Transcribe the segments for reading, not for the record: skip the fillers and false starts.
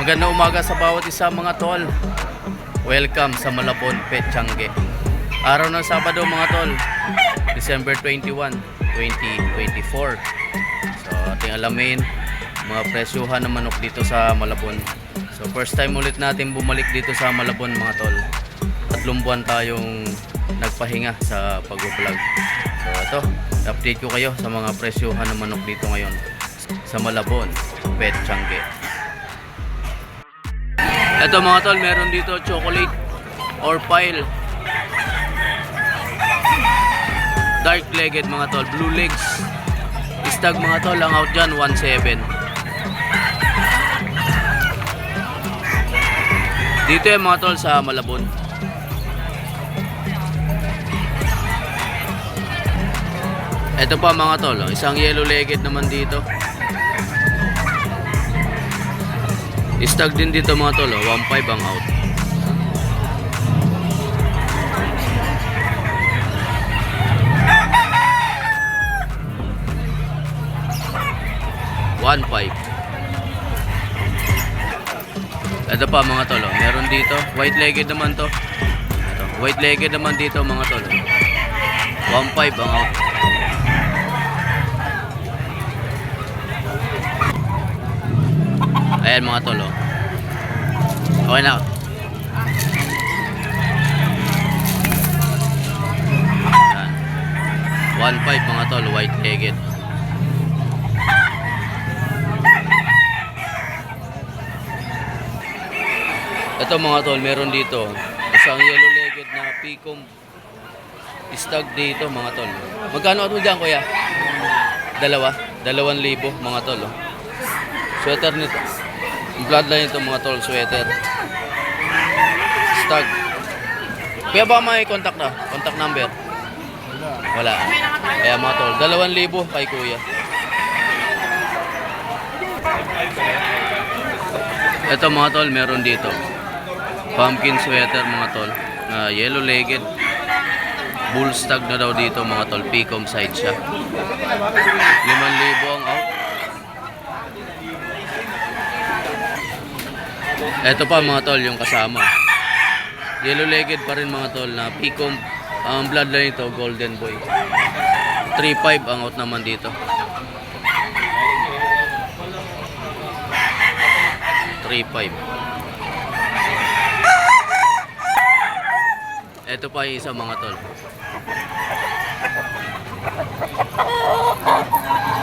Magandang umaga sa bawat isa mga tol. Welcome sa Malabon Petchange. Araw ng Sabado mga tol, December 21, 2024. So ating alamin mga presyuhan ng manok dito sa Malabon. So first time ulit natin bumalik dito sa Malabon mga tol. 3 buwan tayong nagpahinga sa pag-vlog. So ito, update ko kayo sa mga presyuhan ng manok dito ngayon sa Malabon Petchange. Ito mga tol, meron dito chocolate or pile, dark legged mga tol, blue legs, stag mga tol, ang out dyan 1.7. Dito yung mga tol sa Malabon. Ito pa mga tol, isang yellow legged naman dito. Stag din dito mga tol, 1.5 ang out. Ito pa mga tol, meron dito white legged naman to. Ito, white legged naman dito mga tol, 1.5 ang out. Ayan mga tol, okay na. Ayan. 1.5 mga tol, white legged. Ito mga tol, meron dito isang yellow legged na picom stag dito mga tol. Magkano ito dyan kuya? 2,000 mga tol. Sweater nito, bloodline ito mga tol, sweater stag. Kuya ba may contact na? Contact number? Wala. Kaya mga tol, 2,000 kay kuya. Ito mga tol, meron dito pumpkin sweater mga tol, na yellow legged, bull stag na daw dito mga tol, picom side siya. 5,000 ang out. Ito pa mga tol, yung kasama yellow legged pa rin mga tol, na picom. Ang bloodline ito golden boy, 3.5 ang out naman dito. 3.5. Ito pa yung isa mga tol,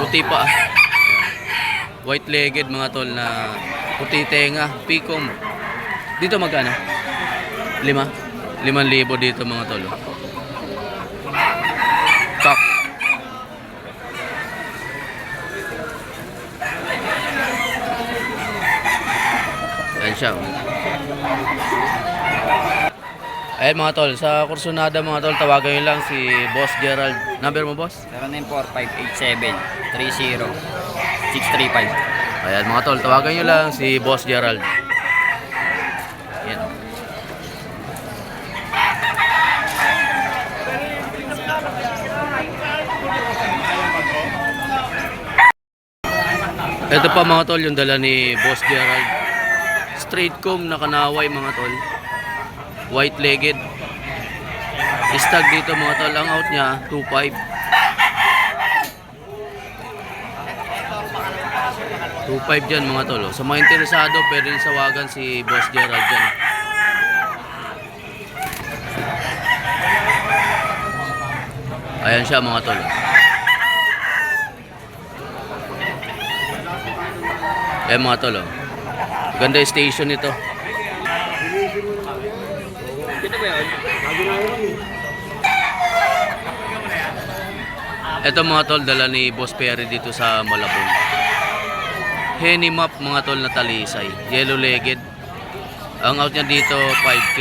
puti pa. White legged mga tol, na puti tenga, picom. Dito magkano? 5,000 dito mga tol. Kak. Ayan siya. Ayan mga tol, sa Kursunada mga tol, tawagan nyo lang si Boss Gerald. Number mo boss? 094587-30635. Ayan mga tol, tawagan nyo lang si Boss Gerald. Ayan. Ito pa mga tol, yung dala ni Boss Gerald. Straight comb na kanaway mga tol, white legged stag dito mga tol, ang out niya 2.5. 2.5 dyan mga tol. Sa mga interesado, pwede rin sawagan si Boss Gerald dyan. Ayan siya mga tol. Ayan mga tol, ganda yung station nito. Ito mga tol, dala ni Boss Perry dito sa Malabon. Henny Map mga tol na talisay. Yellow legged. Ang out niya dito 5K.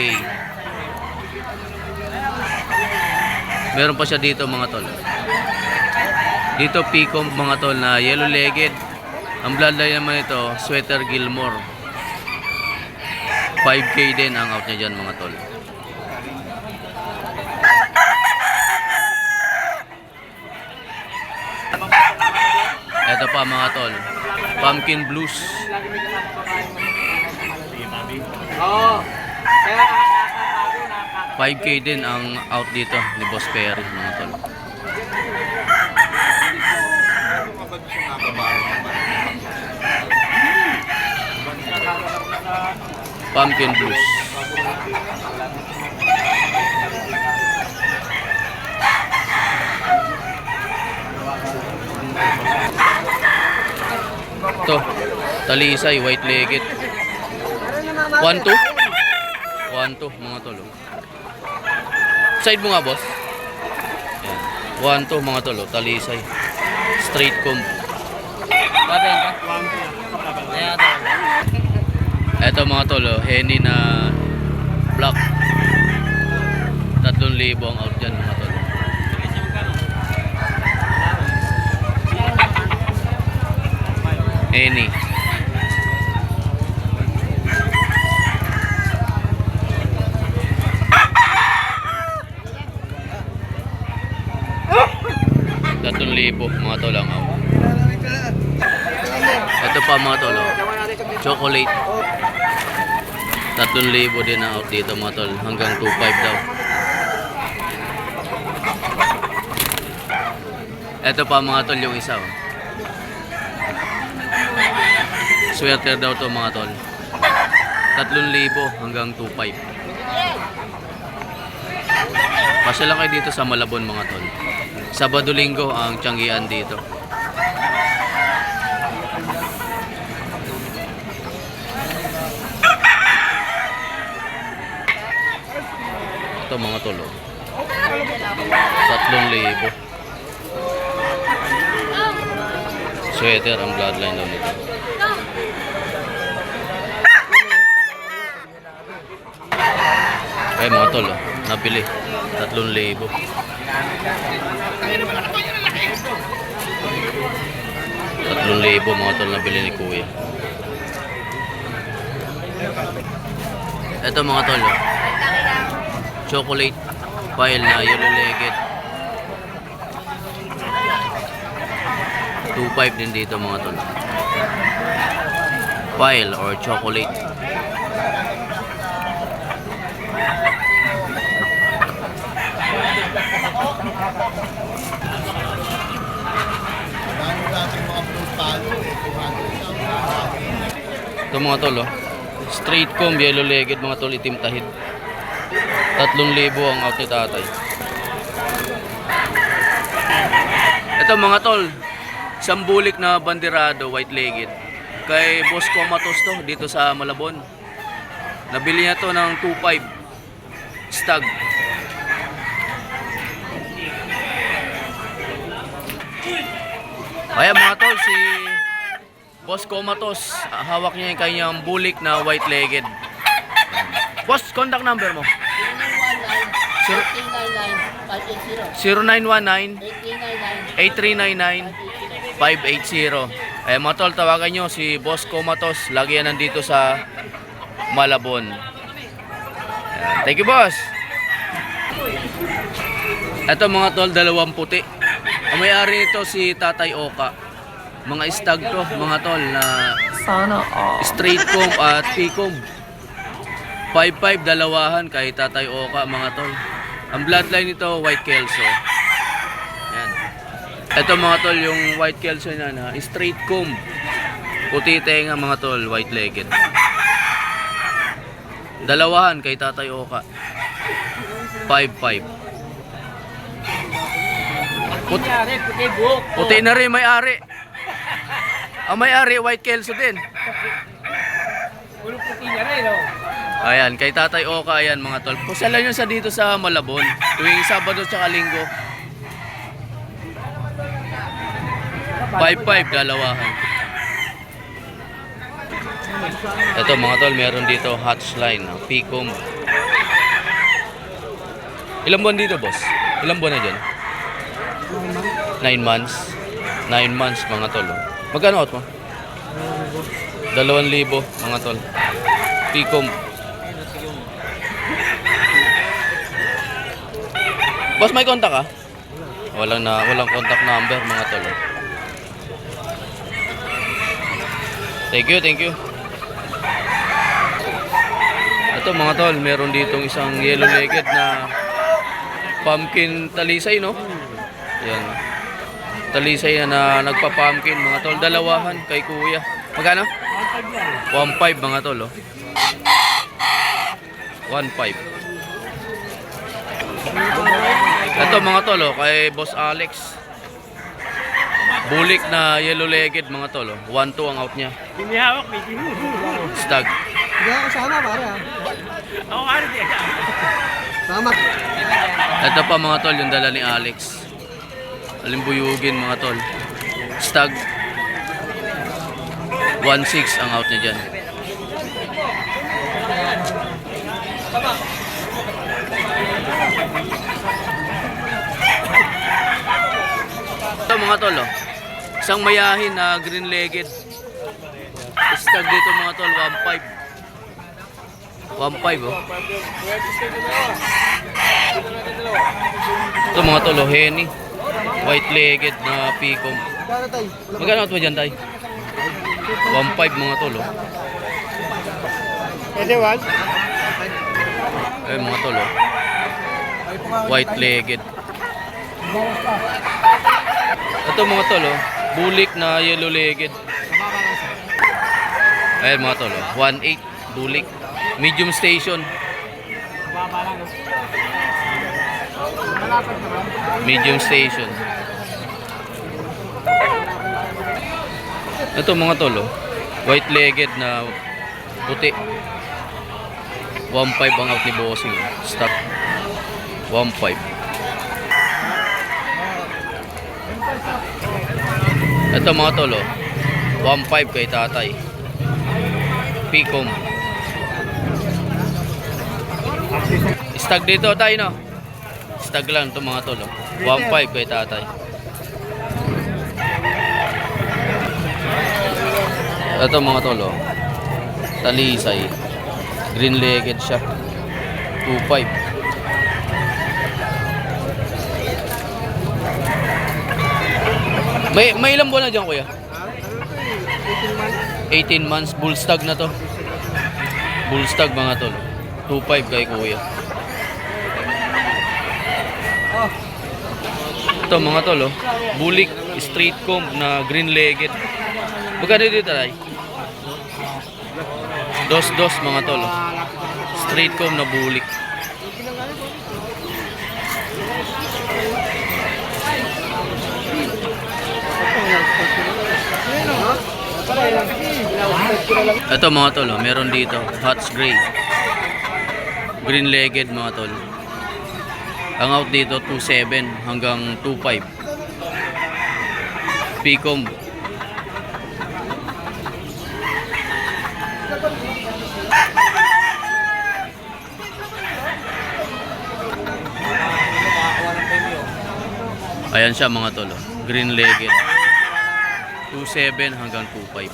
Meron pa siya dito mga tol. Dito Picom mga tol na yellow legged. Ang bloodline naman ito, Sweater Gilmore. 5K din ang out niya dyan mga tol. Ito pa mga tol, Pumpkin Blues. 5K din ang out dito ni Boss Perry mga tol. Pumpkin Blues. Ito, talisay, white legged. 1-2? 1-2 mga tol. Side mo nga boss. Yan. 1-2 mga tol, talisay. Straight comb. Ito mga tol, henny na black. 3,000 ang out dyan mga tol. Henny. Mga tol ang out. Ito pa mga tol, chocolate. 3,000 din ang out dito mga tol. Hanggang 2,500 daw. Ito pa mga tol yung isa. Sweater daw to mga tol. 3,000 hanggang 2,500. Pasya lang kayo dito sa Malabon mga tol. Sabado Linggo ang tiyanggian dito. Ito mga tol. 3,000. Sweater ang bloodline daw nito. Ay mga tol, nabili 3,000. 3,000 mga tol nabili ni kuya. Ito mga tol, chocolate file na yellow legged. 2,500 din dito mga tol. File or chocolate. Ito mga tol, straight comb, yellow legged mga tol, itim tahid. 3,000 ang out ni tatay. Ito mga tol, isang bulik na bandirado, white legged. Kay Boss Comatos to, dito sa Malabon. Nabili niya to ng 2,500 stag. Ayan mga tol, si Boss Comatos, hawak niya yung kanyang bulik na white legged. Boss, contact number mo. 0919-8399-580. Ayan mga tol, tawagan nyo si Boss Comatos. Lagi yan nandito sa Malabon. Ayan. Thank you boss. Ito mga tol, 2 puti. Ang may-ari nito si Tatay Oka. Mga stag to mga tol na straight comb at P-comb. 5,500 dalawahan kay Tatay Oka mga tol. Ang bloodline nito white kelso. Yan. Ito mga tol yung white kelso na straight comb. Puti tenga mga tol, white legged. Dalawahan kay Tatay Oka. 5,500. Puti na rin may-ari. Ang may-ari white kelso din. Puti na rin, oh. Ayan, kay Tatay Oka, ayan mga tol. Pusalan nyo sa dito sa Malabon tuwing Sabado tsaka Linggo. 5-5 dalawahan. Ito mga tol, meron dito hatchline, Picom. Ilang buwan dito, boss? Ilang buwan na dyan? 9 months. 9 months mga tol. Magkano out mo? 2,000 mga tol. Picom. Boss, may contact ka? Walang contact number mga tol. Thank you. Ito mga tol, meron ditong isang yellow-legged na pumpkin talisay, no? Yan. Talisay na nagpa-pumpkin mga tol. Dalawahan kay kuya. Magkano? 1.5 mga tol, oh. 1.5. Ito mga tol, oh, kay Boss Alex. Bulik na yellow-legged mga tol, oh. 1-2 ang out niya. Pinihawak, may Stag. Hindi ako kasama, pare, ha? Ako ano di. Sama. Ito pa mga tol, yung dala ni Alex. Alimbuyugin mga tol. Stag. 1.6 ang out niya dyan. Ito mga tol, oh. Isang mayahin na green-legged. Stag dito mga tol, 1.5. 1.5, oh. Ito mga tol, oh, Henny. White-legged na Picom. Gano'n tayo? Magkano out mo dyan, tay? 1.5 mga tol, oh. Pwede, Wal? Eh mga tol, oh. White-legged. Ito mga tol, oh. Bulik na yellow-legged. Ayan mga tol, oh. 1.8 bulik. Medium station. Medium station. Ito mga tol, oh. White-legged na puti. 1.5 ang out ni Bossing. Stop. 1.5. Ito mga tol, oh. 1.5 kay tatay. Picom. Stag dito tayo, no? Stag lang ito mga tol, oh. 1.5 kay tatay. Ito mga tol, oh. Talisay. Green-legged siya. 2.5. May ilang buwan na dyan, kuya? 18 months. Bull stag na to. Bull stag mga tol. 2.5 kay kuya. Ito mga tol, oh. Bulik straight comb na green-legged. Magkano dito tayo? 2-2 mga tol, oh. Straight comb na bulik. Ito mga tol, oh. Meron dito Hotch Gray. Green-legged mga tol. Ang out dito 2.7 hanggang 2.5. Picom. Ayan siya mga tol, oh. Green-legged. 2.7 hanggang 2.5.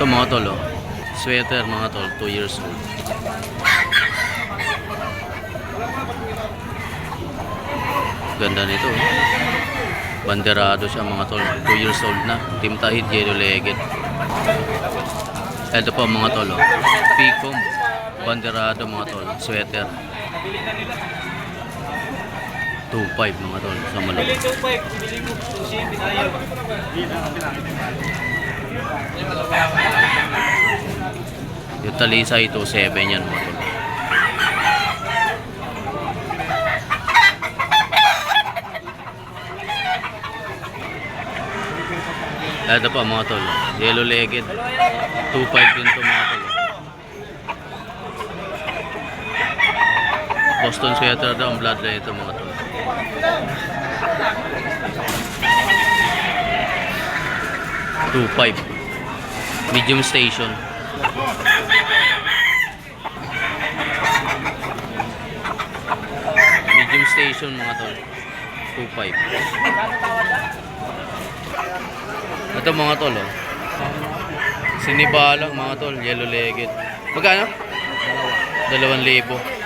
Ito mga tol, oh. Sweater mga tol, 2 years old. Ganda nito, oh. Banderado siya mga tol, 2 years old na. Team Tahid, yellow-legged. Ito po mga tol, oh. Picom. Banderado mga tol, sweater. 2.5 mga tol, sa malaki. Yung talisay 2.7 yan mga tol. Ito pa mga tol. Yellow legged. 2.5 din to mga tol. Boston Sweater daw ang bloodline ito mga tol. $2.5. Medium station. Medium station mga tol. 2.5. Ito mga tol oh. Sinibalang mga tol, yellow legged. Magkano? 2,000.